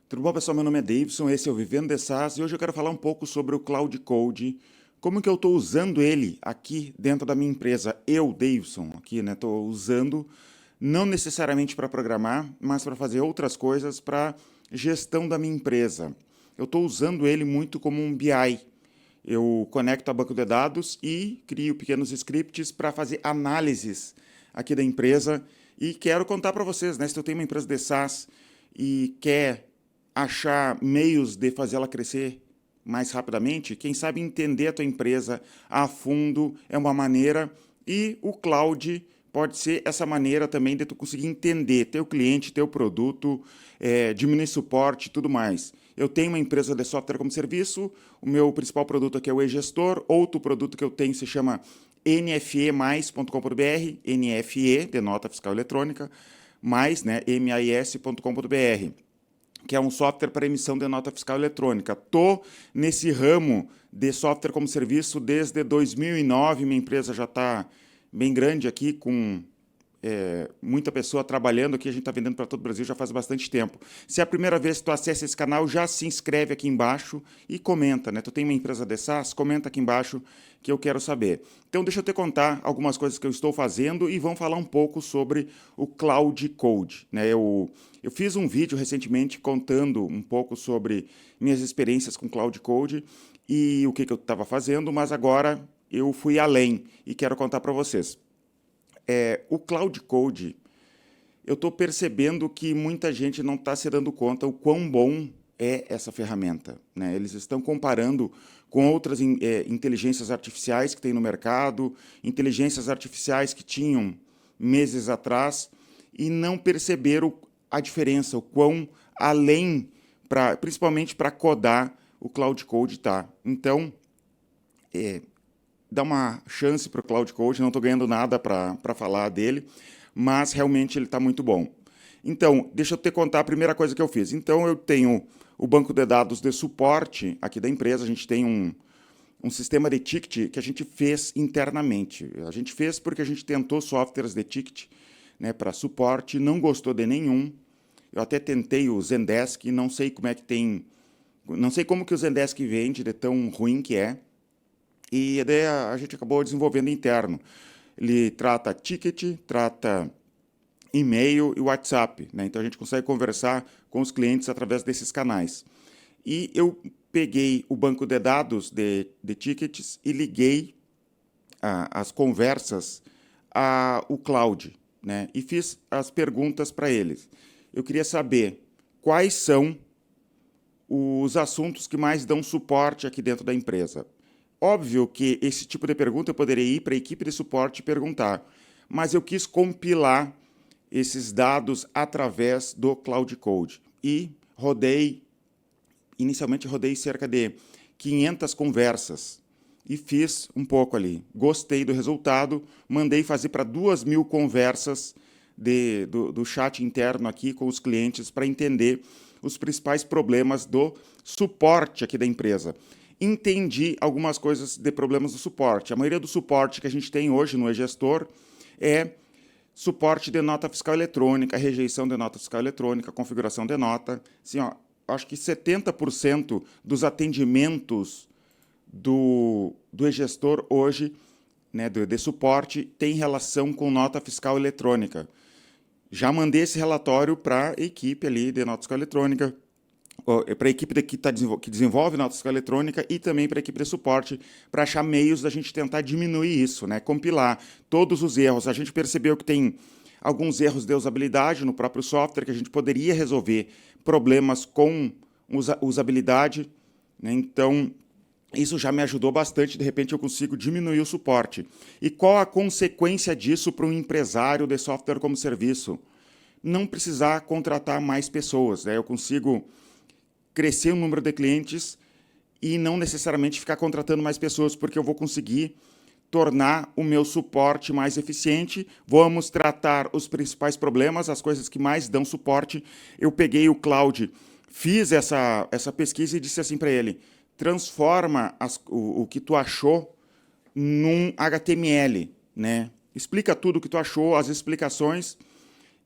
Tudo bom, pessoal? Meu nome é Davidson, esse é o Vivendo de SaaS e hoje eu quero falar um pouco sobre o Cloud Code, como que eu estou usando ele aqui dentro da minha empresa. Eu, Davidson, aqui, né, estou usando não necessariamente para programar, mas para fazer outras coisas para gestão da minha empresa. Eu estou usando ele muito como um BI. Eu conecto a banco de dados e crio pequenos scripts para fazer análises aqui da empresa e quero contar para vocês, né, se tu tem uma empresa de SaaS e quer achar meios de fazer ela crescer mais rapidamente, quem sabe entender a tua empresa a fundo é uma maneira, e o cloud pode ser essa maneira também de tu conseguir entender teu cliente, teu produto, diminuir suporte e tudo mais. Eu tenho uma empresa de software como serviço, o meu principal produto aqui é o eGestor, outro produto que eu tenho se chama nfemais.com.br, NFE, de nota fiscal eletrônica, mais, né, mais.com.br, que é um software para emissão de nota fiscal eletrônica. Estou nesse ramo de software como serviço desde 2009, minha empresa já está bem grande aqui, com muita pessoa trabalhando aqui, a gente está vendendo para todo o Brasil já faz bastante tempo. Se é a primeira vez que tu acessa esse canal, já se inscreve aqui embaixo e comenta, né? Tu tem uma empresa de SaaS? Comenta aqui embaixo que eu quero saber. Então deixa eu te contar algumas coisas que eu estou fazendo e vamos falar um pouco sobre o Cloud Code, né? Eu fiz um vídeo recentemente contando um pouco sobre minhas experiências com Cloud Code e o que eu estava fazendo, mas agora eu fui além e quero contar para vocês. O Cloud Code, eu estou percebendo que muita gente não está se dando conta o quão bom é essa ferramenta, né? Eles estão comparando com outras inteligências artificiais que tem no mercado, inteligências artificiais que tinham meses atrás, e não perceberam a diferença, o quão além, principalmente para codar, o Cloud Code está. Então, dá uma chance para o Cloud Code, não estou ganhando nada para falar dele, mas realmente ele está muito bom. Então, deixa eu te contar a primeira coisa que eu fiz. Então, eu tenho o banco de dados de suporte aqui da empresa, a gente tem um sistema de ticket que a gente fez internamente. A gente fez porque a gente tentou softwares de ticket, né, para suporte, não gostou de nenhum. Eu até tentei o Zendesk, não sei como é que tem, não sei como que o Zendesk vende, de tão ruim que é. E daí a gente acabou desenvolvendo interno. Ele trata ticket, trata e-mail e WhatsApp, né? Então a gente consegue conversar com os clientes através desses canais. E eu peguei o banco de dados de tickets e liguei as conversas ao cloud, né? E fiz as perguntas para eles. Eu queria saber quais são os assuntos que mais dão suporte aqui dentro da empresa. Óbvio que esse tipo de pergunta eu poderia ir para a equipe de suporte e perguntar, mas eu quis compilar esses dados através do Cloud Code e inicialmente rodei cerca de 500 conversas e fiz um pouco ali. Gostei do resultado, mandei fazer para 2.000 conversas do chat interno aqui com os clientes para entender os principais problemas do suporte aqui da empresa. Entendi algumas coisas de problemas do suporte. A maioria do suporte que a gente tem hoje no eGestor é suporte de nota fiscal eletrônica, rejeição de nota fiscal eletrônica, configuração de nota. Assim, ó, acho que 70% dos atendimentos do eGestor hoje, né, de suporte, tem relação com nota fiscal eletrônica. Já mandei esse relatório para a equipe ali de nota fiscal eletrônica, para a equipe que desenvolve nota fiscal eletrônica e também para a equipe de suporte, para achar meios da gente tentar diminuir isso, né? Compilar todos os erros. A gente percebeu que tem alguns erros de usabilidade no próprio software, que a gente poderia resolver problemas com usabilidade, né? Então, isso já me ajudou bastante, de repente eu consigo diminuir o suporte. E qual a consequência disso para um empresário de software como serviço? Não precisar contratar mais pessoas, né? Eu consigo crescer o número de clientes e não necessariamente ficar contratando mais pessoas, porque eu vou conseguir tornar o meu suporte mais eficiente. Vamos tratar os principais problemas, as coisas que mais dão suporte. Eu peguei o Cloud, fiz essa pesquisa e disse assim para ele, transforma o que tu achou num HTML, né? Explica tudo o que tu achou, as explicações,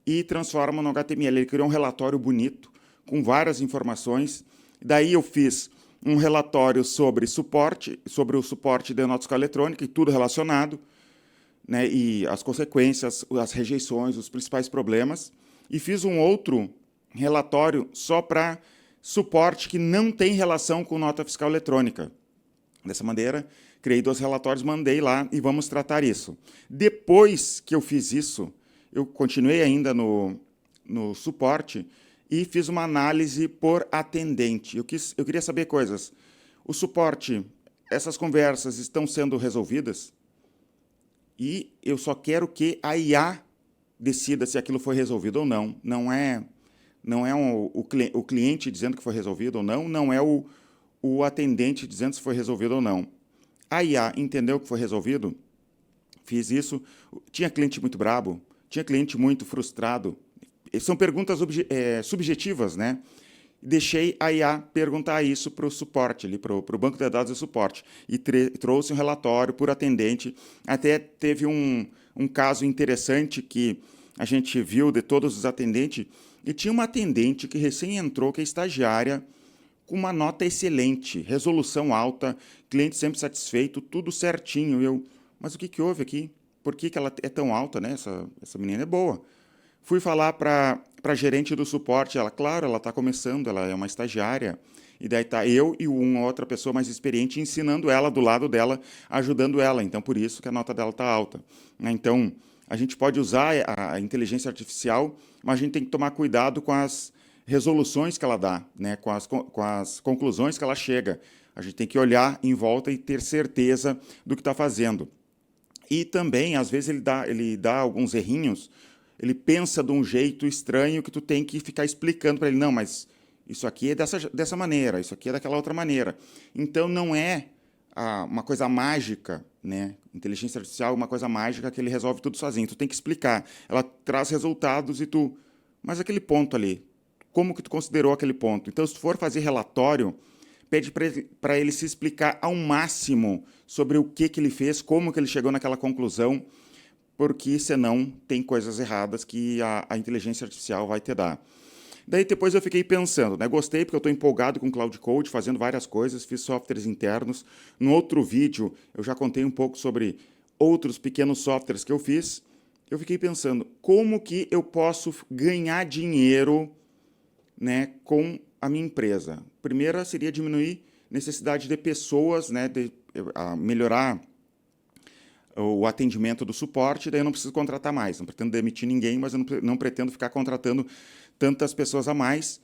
e transforma no HTML. Ele criou um relatório bonito, com várias informações. Daí eu fiz um relatório sobre suporte, sobre o suporte de nota fiscal eletrônica e tudo relacionado, né, e as consequências, as rejeições, os principais problemas. E fiz um outro relatório só para suporte que não tem relação com nota fiscal eletrônica. Dessa maneira, criei 2 relatórios, mandei lá e vamos tratar isso. Depois que eu fiz isso, eu continuei ainda no suporte e fiz uma análise por atendente. Eu queria saber coisas. O suporte, essas conversas estão sendo resolvidas? E eu só quero que a IA decida se aquilo foi resolvido ou não. Não é o cliente dizendo que foi resolvido ou não, não é o atendente dizendo se foi resolvido ou não. A IA entendeu que foi resolvido, fiz isso. Tinha cliente muito brabo, tinha cliente muito frustrado. São perguntas subjetivas, né? Deixei a IA perguntar isso para o suporte, para o banco de dados de suporte, e trouxe um relatório por atendente. Até teve um caso interessante que a gente viu de todos os atendentes, e tinha uma atendente que recém entrou, que é estagiária, com uma nota excelente, resolução alta, cliente sempre satisfeito, tudo certinho. Mas o que houve aqui? Por que ela é tão alta, né? Essa menina é boa. Fui falar para a gerente do suporte, claro, ela está começando, ela é uma estagiária, e daí está eu e uma outra pessoa mais experiente ensinando ela do lado dela, ajudando ela, então por isso que a nota dela está alta. Então, a gente pode usar a inteligência artificial, mas a gente tem que tomar cuidado com as resoluções que ela dá, né, com as conclusões que ela chega. A gente tem que olhar em volta e ter certeza do que está fazendo. E também, às vezes, ele dá alguns errinhos, ele pensa de um jeito estranho que tu tem que ficar explicando para ele, não, mas isso aqui é dessa maneira, isso aqui é daquela outra maneira. Então, não é uma coisa mágica, né? Inteligência artificial é uma coisa mágica que ele resolve tudo sozinho. Tu tem que explicar. Ela traz resultados e tu... Mas aquele ponto ali, como que tu considerou aquele ponto? Então, se tu for fazer relatório, pede para ele se explicar ao máximo sobre o que ele fez, como que ele chegou naquela conclusão, porque senão tem coisas erradas que a inteligência artificial vai te dar. Daí depois eu fiquei pensando, né? Gostei porque eu estou empolgado com Cloud Code, fazendo várias coisas, fiz softwares internos. No outro vídeo eu já contei um pouco sobre outros pequenos softwares que eu fiz. Eu fiquei pensando, como que eu posso ganhar dinheiro, né, com a minha empresa? Primeira seria diminuir necessidade de pessoas, né, melhorar o atendimento do suporte, daí eu não preciso contratar mais. Não pretendo demitir ninguém, mas eu não pretendo ficar contratando tantas pessoas a mais.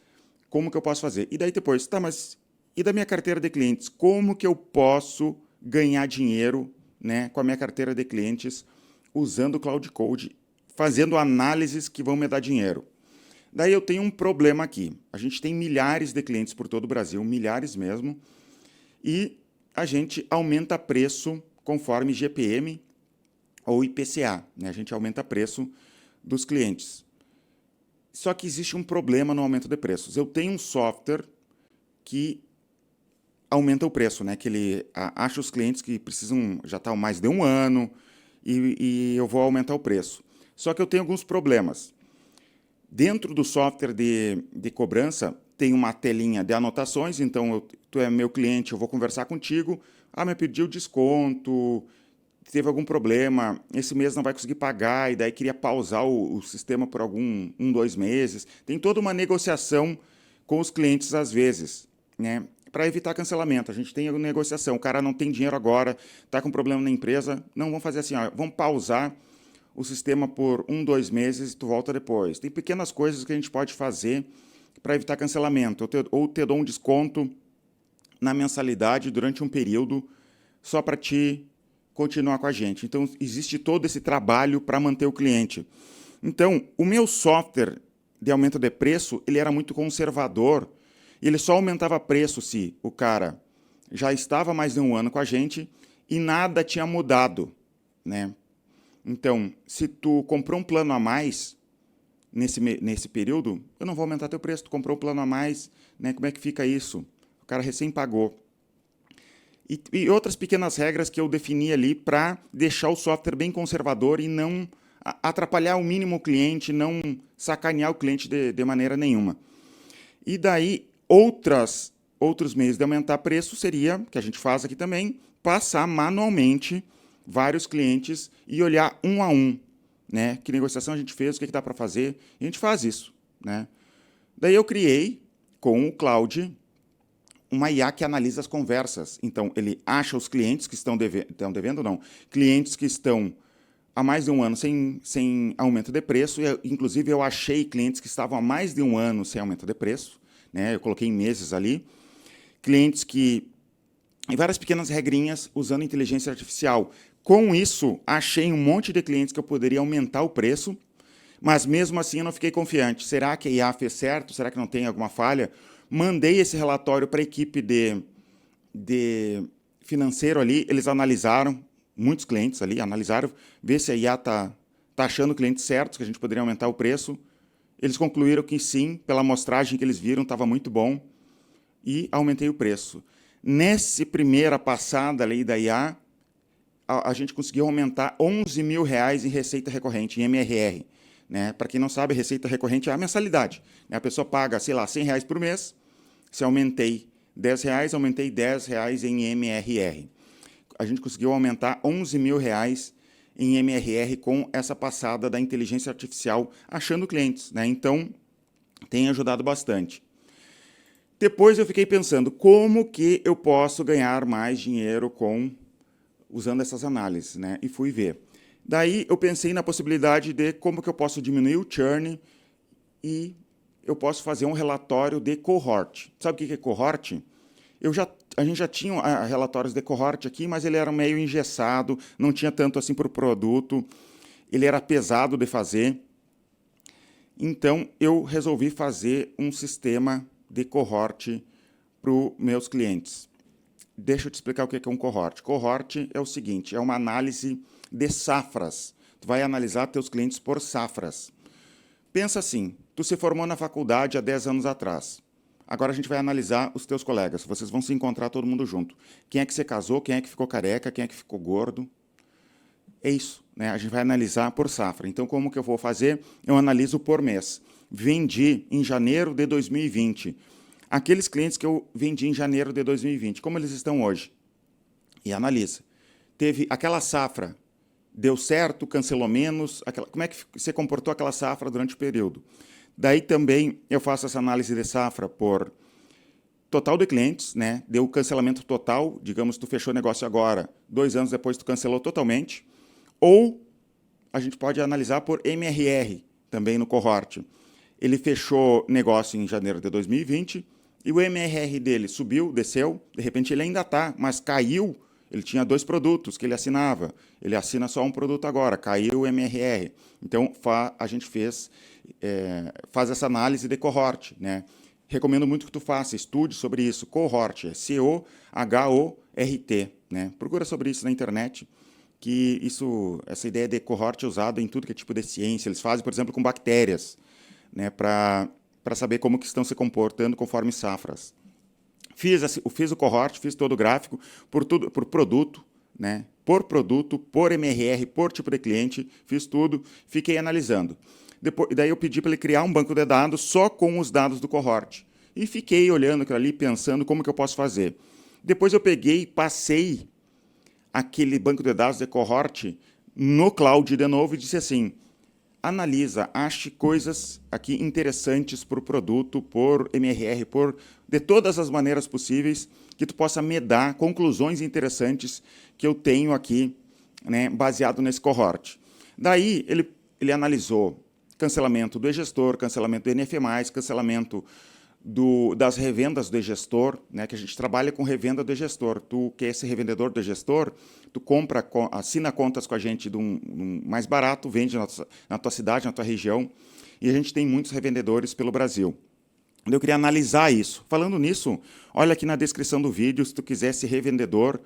Como que eu posso fazer? E daí depois, tá, mas e da minha carteira de clientes? Como que eu posso ganhar dinheiro, né, com a minha carteira de clientes usando o Cloud Code, fazendo análises que vão me dar dinheiro? Daí eu tenho um problema aqui. A gente tem milhares de clientes por todo o Brasil, milhares mesmo, e a gente aumenta preço conforme GPM ou IPCA, né? A gente aumenta preço dos clientes. Só que existe um problema no aumento de preços. Eu tenho um software que aumenta o preço, né? Que ele acha os clientes que precisam, já estão mais de um ano, e eu vou aumentar o preço. Só que eu tenho alguns problemas. Dentro do software de cobrança, tem uma telinha de anotações, então tu é meu cliente, eu vou conversar contigo, me pediu desconto, teve algum problema, esse mês não vai conseguir pagar, e daí queria pausar o sistema por 2 meses. Tem toda uma negociação com os clientes às vezes, né? Para evitar cancelamento. A gente tem a negociação, o cara não tem dinheiro agora, está com problema na empresa, não, vamos fazer assim, vamos pausar o sistema por 2 meses e tu volta depois. Tem pequenas coisas que a gente pode fazer para evitar cancelamento, ou te dou um desconto na mensalidade durante um período só para te continuar com a gente. Então, existe todo esse trabalho para manter o cliente. Então, o meu software de aumento de preço, ele era muito conservador, ele só aumentava preço se o cara já estava mais de um ano com a gente e nada tinha mudado, né? Então, se tu comprou um plano a mais nesse período, eu não vou aumentar teu preço, tu comprou um plano a mais, né? Como é que fica isso? O cara recém pagou. E outras pequenas regras que eu defini ali para deixar o software bem conservador e não atrapalhar o mínimo o cliente, não sacanear o cliente de maneira nenhuma. E daí, outros meios de aumentar preço seria, que a gente faz aqui também, passar manualmente vários clientes e olhar um a um, né? Que negociação a gente fez, o que dá para fazer, e a gente faz isso, né? Daí eu criei, com o Cloud, uma IA que analisa as conversas. Então, ele acha os clientes que estão devendo, não, clientes que estão há mais de um ano sem aumento de preço, e, inclusive eu achei clientes que estavam há mais de um ano sem aumento de preço, né? Eu coloquei em meses ali, clientes que... e várias pequenas regrinhas usando inteligência artificial. Com isso, achei um monte de clientes que eu poderia aumentar o preço, mas mesmo assim eu não fiquei confiante. Será que a IA fez certo? Será que não tem alguma falha? Mandei esse relatório para a equipe de financeiro ali, eles analisaram, muitos clientes ali, analisaram, ver se a IA está achando clientes certos, que a gente poderia aumentar o preço. Eles concluíram que sim, pela amostragem que eles viram, estava muito bom, e aumentei o preço. Nessa primeira passada ali da IA, a gente conseguiu aumentar R$11 mil em receita recorrente, em MRR. Né? Para quem não sabe, receita recorrente é a mensalidade. Né? A pessoa paga, sei lá, R$100 por mês. Se aumentei R$10, aumentei R$10 em MRR. A gente conseguiu aumentar R$11 mil em MRR com essa passada da inteligência artificial achando clientes. Né? Então, tem ajudado bastante. Depois eu fiquei pensando, como que eu posso ganhar mais dinheiro usando essas análises? Né? E fui ver. Daí eu pensei na possibilidade de como que eu posso diminuir o churn e eu posso fazer um relatório de cohort. Sabe o que é cohort? A gente já tinha relatórios de cohort aqui, mas ele era meio engessado, não tinha tanto assim para o produto, ele era pesado de fazer. Então, eu resolvi fazer um sistema de cohort para os meus clientes. Deixa eu te explicar o que é um cohort. Cohort é o seguinte, é uma análise de safras. Tu vai analisar teus clientes por safras. Pensa assim, tu se formou na faculdade há 10 anos atrás. Agora a gente vai analisar os teus colegas. Vocês vão se encontrar todo mundo junto. Quem é que você casou, quem é que ficou careca, quem é que ficou gordo. É isso, né? A gente vai analisar por safra. Então, como que eu vou fazer? Eu analiso por mês. Vendi em janeiro de 2020. Aqueles clientes que eu vendi em janeiro de 2020, como eles estão hoje? E analisa. Teve aquela safra, deu certo, cancelou menos, como é que se comportou aquela safra durante o período? Daí também eu faço essa análise de safra por total de clientes, né? Deu cancelamento total, digamos, tu fechou o negócio agora, 2 anos depois tu cancelou totalmente, ou a gente pode analisar por MRR, também no cohort. Ele fechou negócio em janeiro de 2020 e o MRR dele subiu, desceu, de repente ele ainda está, mas caiu. Ele tinha 2 produtos que ele assinava, ele assina só um produto agora, caiu o MRR. Então, a gente faz essa análise de cohort. Né? Recomendo muito que tu faça, estude sobre isso. Cohort, é C-O-H-O-R-T. Né? Procura sobre isso na internet, que essa ideia de cohort é usada em tudo que é tipo de ciência. Eles fazem, por exemplo, com bactérias, né? Para saber como que estão se comportando conforme safras. Fiz o cohort, fiz todo o gráfico por produto, né? Por produto, por MRR, por tipo de cliente, fiz tudo, fiquei analisando. Daí eu pedi para ele criar um banco de dados só com os dados do cohort. E fiquei olhando aquilo ali, pensando como que eu posso fazer. Depois eu peguei e passei aquele banco de dados de cohort no cloud de novo e disse assim, analisa, ache coisas aqui interessantes por produto, por MRR, de todas as maneiras possíveis que tu possa me dar conclusões interessantes que eu tenho aqui, né, baseado nesse cohort. Daí ele analisou cancelamento do e-gestor, cancelamento do NF+, cancelamento das revendas do e-gestor, né, que a gente trabalha com revenda do e-gestor. Tu que é esse revendedor do e-gestor, tu assina contas com a gente de um mais barato, vende na tua cidade, na tua região, e a gente tem muitos revendedores pelo Brasil. Eu queria analisar isso. Falando nisso, olha aqui na descrição do vídeo, se tu quiser ser revendedor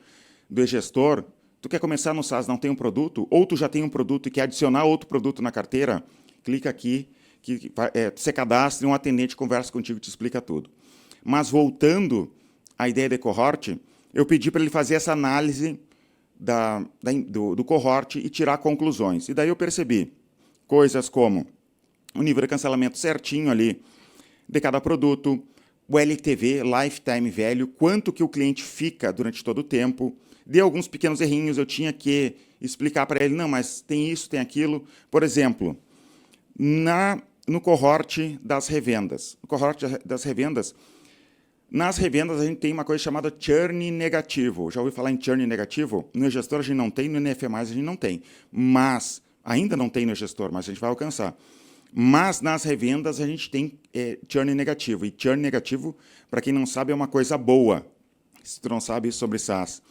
do e-gestor, tu quer começar no SaaS, não tem um produto, ou tu já tem um produto e quer adicionar outro produto na carteira, clica aqui, você cadastra e um atendente conversa contigo e te explica tudo. Mas voltando à ideia de cohort, eu pedi para ele fazer essa análise do cohort e tirar conclusões. E daí eu percebi coisas como o nível de cancelamento certinho ali de cada produto, o LTV, Lifetime Value, quanto que o cliente fica durante todo o tempo. Dei alguns pequenos errinhos, eu tinha que explicar para ele, não, mas tem isso, tem aquilo. Por exemplo, no cohort das revendas. No cohort das revendas, nas revendas a gente tem uma coisa chamada churn negativo. Já ouviu falar em churn negativo? No gestor a gente não tem, no NF+, a gente não tem. Mas, ainda não tem no gestor, mas a gente vai alcançar. Mas nas revendas a gente tem churn negativo. E churn negativo, para quem não sabe, é uma coisa boa. Se tu não sabe sobre SaaS.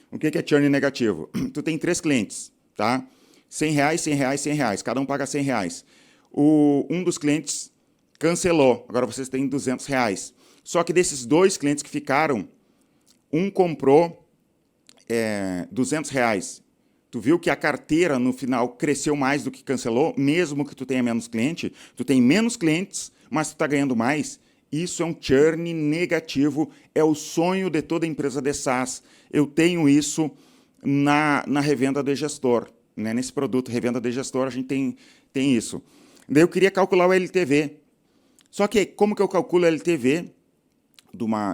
O que é churn negativo? Tu tem 3 clientes, tá? R$100, R$100, R$100. Cada um paga R$100. Um dos clientes cancelou. Agora vocês têm R$200. Só que desses 2 clientes que ficaram, um comprou R$200. Tu viu que a carteira, no final, cresceu mais do que cancelou, mesmo que tu tenha menos cliente. Tu tem menos clientes, mas tu está ganhando mais. Isso é um churn negativo, é o sonho de toda empresa de SaaS. Eu tenho isso na revenda de gestor. Né? Nesse produto, revenda de gestor, a gente tem isso. Daí eu queria calcular o LTV. Só que como que eu calculo o LTV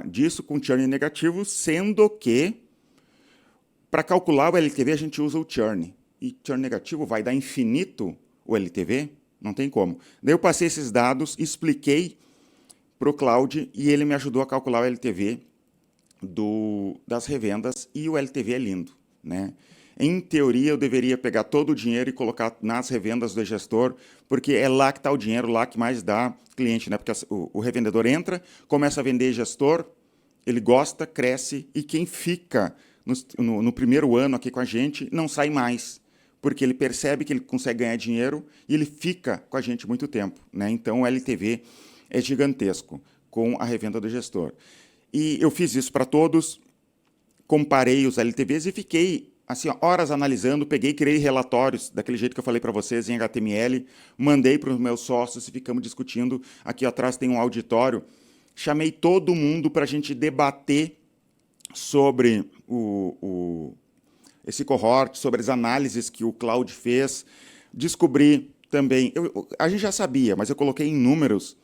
disso com churn negativo, sendo que para calcular o LTV, a gente usa o churn. E churn negativo vai dar infinito o LTV? Não tem como. Daí eu passei esses dados, expliquei para o Cloud e ele me ajudou a calcular o LTV das revendas e o LTV é lindo. Né? Em teoria, eu deveria pegar todo o dinheiro e colocar nas revendas do gestor, porque é lá que está o dinheiro, lá que mais dá cliente. Né? Porque o revendedor entra, começa a vender gestor, ele gosta, cresce, e quem fica no primeiro ano aqui com a gente não sai mais, porque ele percebe que ele consegue ganhar dinheiro e ele fica com a gente muito tempo. Né? Então, o LTV é gigantesco com a revenda do gestor. E eu fiz isso para todos, comparei os LTVs e fiquei assim, horas analisando, peguei, criei relatórios, daquele jeito que eu falei para vocês, em HTML, mandei para os meus sócios e ficamos discutindo. Aqui atrás tem um auditório. Chamei todo mundo para a gente debater sobre esse cohort, sobre as análises que o Cloud fez. Descobri também, a gente já sabia, mas eu coloquei em números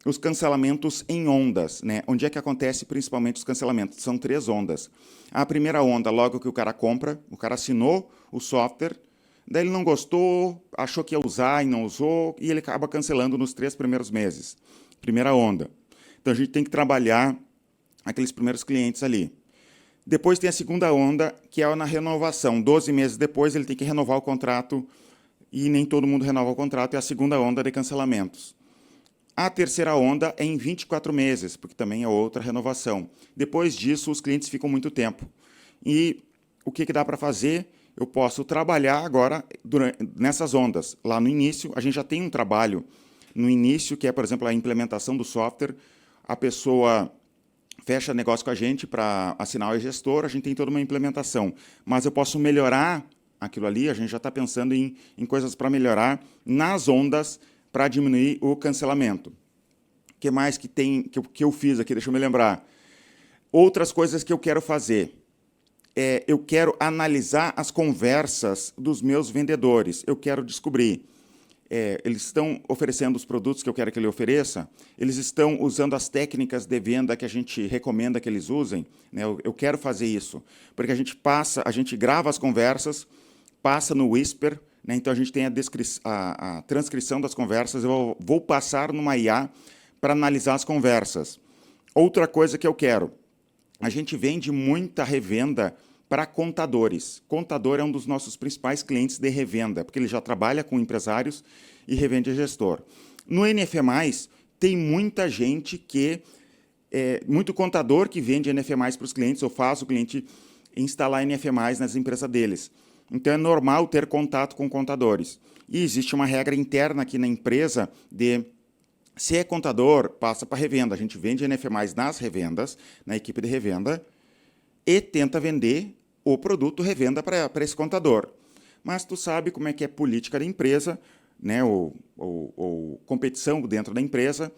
os cancelamentos em ondas. Né? Onde é que acontece principalmente os cancelamentos? São 3 ondas. A primeira onda, logo que o cara compra, o cara assinou o software, daí ele não gostou, achou que ia usar e não usou, e ele acaba cancelando nos 3 primeiros meses. Primeira onda. Então, a gente tem que trabalhar aqueles primeiros clientes ali. Depois tem a segunda onda, que é na renovação. 12 meses depois, ele tem que renovar o contrato, e nem todo mundo renova o contrato, é a segunda onda de cancelamentos. A terceira onda é em 24 meses, porque também é outra renovação. Depois disso, os clientes ficam muito tempo. E o que dá para fazer? Eu posso trabalhar agora nessas ondas. Lá no início, a gente já tem um trabalho no início, que é, por exemplo, a implementação do software. A pessoa fecha negócio com a gente para assinar o gestor, a gente tem toda uma implementação. Mas eu posso melhorar aquilo ali, a gente já está pensando em coisas para melhorar nas ondas, para diminuir o cancelamento. O que mais que eu fiz aqui? Deixa eu me lembrar. Outras coisas que eu quero fazer. Eu quero analisar as conversas dos meus vendedores. Eu quero descobrir. Eles estão oferecendo os produtos que eu quero que ele ofereça? Eles estão usando as técnicas de venda que a gente recomenda que eles usem? Né? Eu quero fazer isso. Porque a gente grava as conversas, passa no Whisper. Né? Então, a gente tem a transcrição das conversas. Eu vou passar numa IA para analisar as conversas. Outra coisa que eu quero. A gente vende muita revenda para contadores. Contador é um dos nossos principais clientes de revenda, porque ele já trabalha com empresários e revende a gestor. No NF+, tem muita gente muito contador que vende NF+, para os clientes, ou faz o cliente instalar NF+, nas empresas deles. Então, é normal ter contato com contadores. E existe uma regra interna aqui na empresa de, se é contador, passa para revenda. A gente vende NF+, nas revendas, na equipe de revenda, e tenta vender o produto revenda para esse contador. Mas tu sabe como é que é política da empresa, né, ou competição dentro da empresa.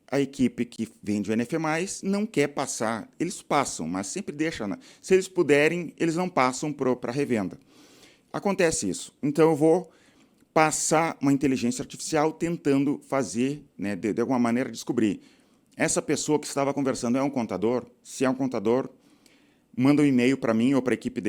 A equipe que vende o NF+, não quer passar. Eles passam, mas sempre deixam. Né? Se eles puderem, eles não passam para a revenda. Acontece isso. Então, eu vou passar uma inteligência artificial tentando fazer, né, de alguma maneira, descobrir Essa pessoa que estava conversando é um contador? Se é um contador, manda um e-mail para mim ou para a equipe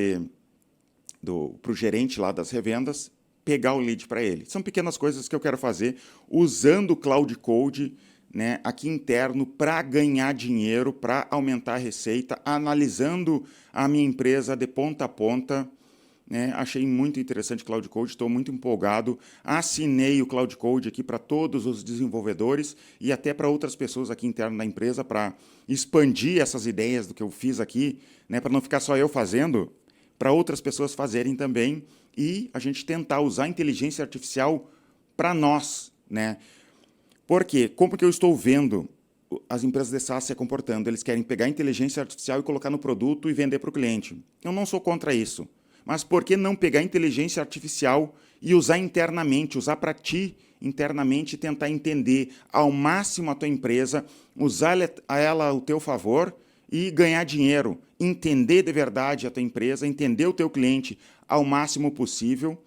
para o gerente lá das revendas, pegar o lead para ele. São pequenas coisas que eu quero fazer usando o Cloud Code, né, aqui interno para ganhar dinheiro, para aumentar a receita, analisando a minha empresa de ponta a ponta. Né, achei muito interessante o Cloud Code, estou muito empolgado. Assinei o Cloud Code aqui para todos os desenvolvedores e até para outras pessoas aqui interno da empresa para expandir essas ideias do que eu fiz aqui, né, para não ficar só eu fazendo, para outras pessoas fazerem também e a gente tentar usar a inteligência artificial para nós, né? Porque como que eu estou vendo as empresas de SaaS se comportando? Eles querem pegar a inteligência artificial e colocar no produto e vender para o cliente. Eu não sou contra isso. Mas por que não pegar a inteligência artificial e usar internamente, usar para ti internamente e tentar entender ao máximo a tua empresa, usar ela ao teu favor e ganhar dinheiro, entender de verdade a tua empresa, entender o teu cliente ao máximo possível.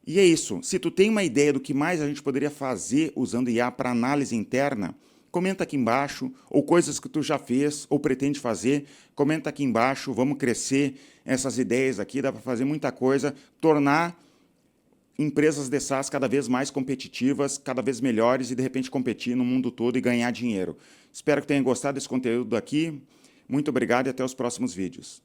E é isso. Se tu tem uma ideia do que mais a gente poderia fazer usando IA para análise interna, comenta aqui embaixo, ou coisas que tu já fez ou pretende fazer, comenta aqui embaixo, vamos crescer essas ideias aqui, dá para fazer muita coisa, tornar empresas de SaaS cada vez mais competitivas, cada vez melhores e de repente competir no mundo todo e ganhar dinheiro. Espero que tenham gostado desse conteúdo aqui. Muito obrigado e até os próximos vídeos.